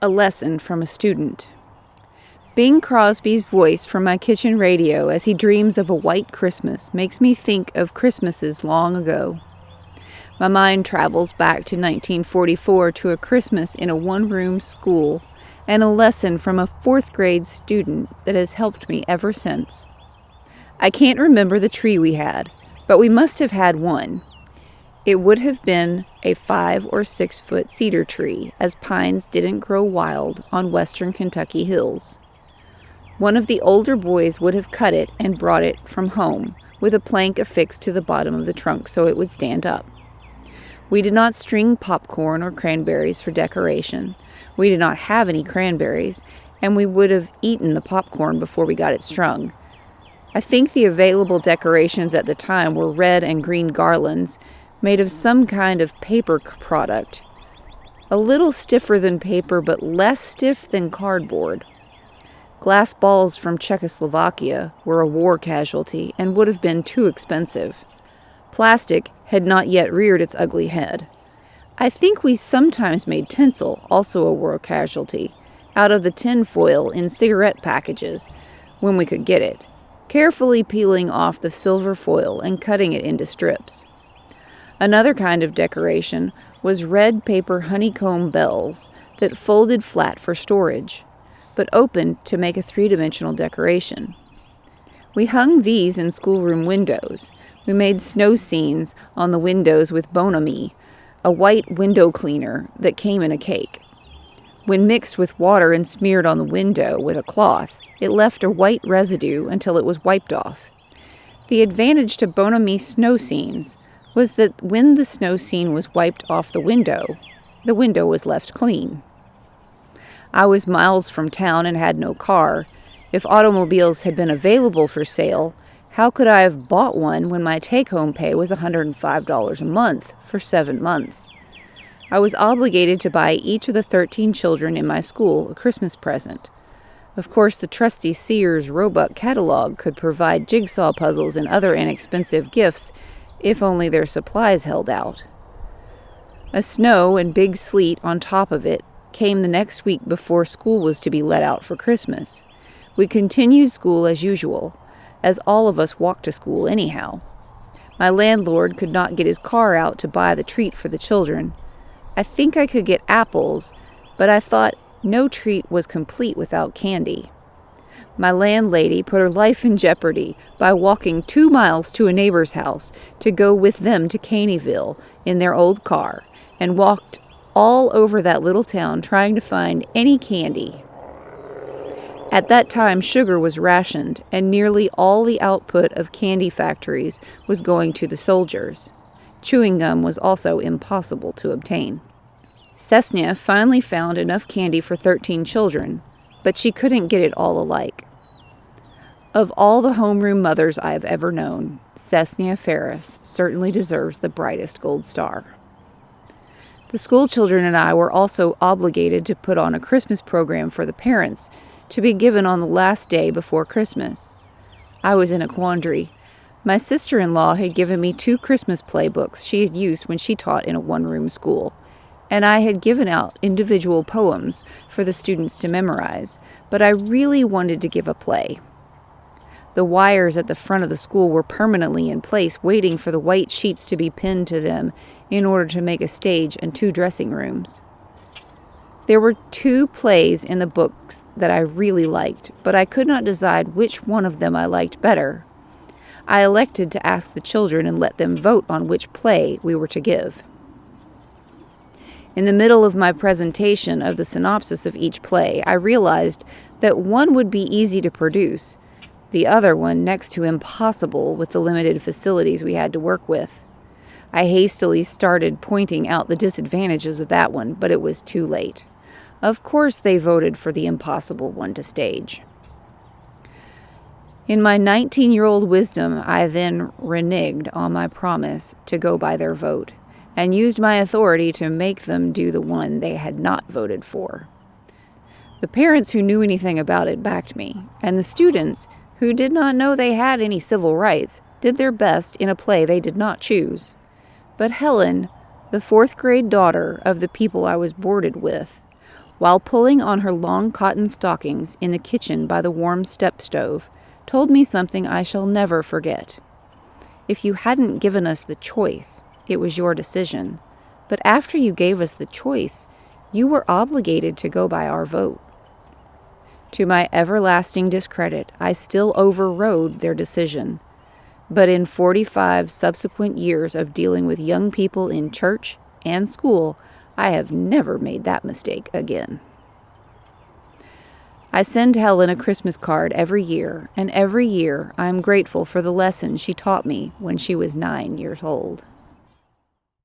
A lesson from a student. Bing Crosby's voice from my kitchen radio as he dreams of a white Christmas makes me think of Christmases long ago. My mind travels back to 1944 to a Christmas in a one-room school and a lesson from a fourth grade student that has helped me ever since. I can't remember the tree we had, but we must have had one. It would have been a 5 or 6 foot cedar tree, as pines didn't grow wild on western Kentucky hills. One of the older boys would have cut it and brought it from home, with a plank affixed to the bottom of the trunk so it would stand up. We did not string popcorn or cranberries for decoration. We did not have any cranberries, and we would have eaten the popcorn before we got it strung. I think the available decorations at the time were red and green garlands, made of some kind of paper product, a little stiffer than paper but less stiff than cardboard. Glass balls from Czechoslovakia were a war casualty and would have been too expensive. Plastic had not yet reared its ugly head. I think we sometimes made tinsel, also a war casualty, out of the tin foil in cigarette packages when we could get it, carefully peeling off the silver foil and cutting it into strips. Another kind of decoration was red paper honeycomb bells that folded flat for storage, but opened to make a three-dimensional decoration. We hung these in schoolroom windows. We made snow scenes on the windows with Bonami, a white window cleaner that came in a cake. When mixed with water and smeared on the window with a cloth, it left a white residue until it was wiped off. The advantage to Bonami snow scenes was that when the snow scene was wiped off the window was left clean. I was miles from town and had no car. If automobiles had been available for sale, how could I have bought one when my take-home pay was $105 a month for 7 months? I was obligated to buy each of the 13 children in my school a Christmas present. Of course, the trusty Sears Roebuck catalog could provide jigsaw puzzles and other inexpensive gifts if only their supplies held out. A snow and big sleet on top of it came the next week before school was to be let out for Christmas. We continued school as usual, as all of us walked to school anyhow. My landlord could not get his car out to buy the treat for the children. I think I could get apples, but I thought no treat was complete without candy. My landlady put her life in jeopardy by walking 2 miles to a neighbor's house to go with them to Caneyville in their old car, and walked all over that little town trying to find any candy. At that time, sugar was rationed, and nearly all the output of candy factories was going to the soldiers. Chewing gum was also impossible to obtain. Cessna finally found enough candy for 13 children, but she couldn't get it all alike. Of all the homeroom mothers I have ever known, Cessna Ferris certainly deserves the brightest gold star. The school children and I were also obligated to put on a Christmas program for the parents to be given on the last day before Christmas. I was in a quandary. My sister-in-law had given me 2 Christmas playbooks she had used when she taught in a one-room school, and I had given out individual poems for the students to memorize, but I really wanted to give a play. The wires at the front of the school were permanently in place, waiting for the white sheets to be pinned to them in order to make a stage and 2 dressing rooms. There were 2 plays in the books that I really liked, but I could not decide which one of them I liked better. I elected to ask the children and let them vote on which play we were to give. In the middle of my presentation of the synopsis of each play, I realized that one would be easy to produce, the other one next to impossible with the limited facilities we had to work with. I hastily started pointing out the disadvantages of that one, but it was too late. Of course they voted for the impossible one to stage. In my 19-year-old wisdom, I then reneged on my promise to go by their vote, and used my authority to make them do the one they had not voted for. The parents who knew anything about it backed me, and the students, who did not know they had any civil rights, did their best in a play they did not choose. But Helen, the 4th grade daughter of the people I was boarded with, while pulling on her long cotton stockings in the kitchen by the warm step stove, told me something I shall never forget. If you hadn't given us the choice, it was your decision. But after you gave us the choice, you were obligated to go by our vote. To my everlasting discredit, I still overrode their decision. But in 45 subsequent years of dealing with young people in church and school, I have never made that mistake again. I send Helen a Christmas card every year, and every year I am grateful for the lesson she taught me when she was 9 years old.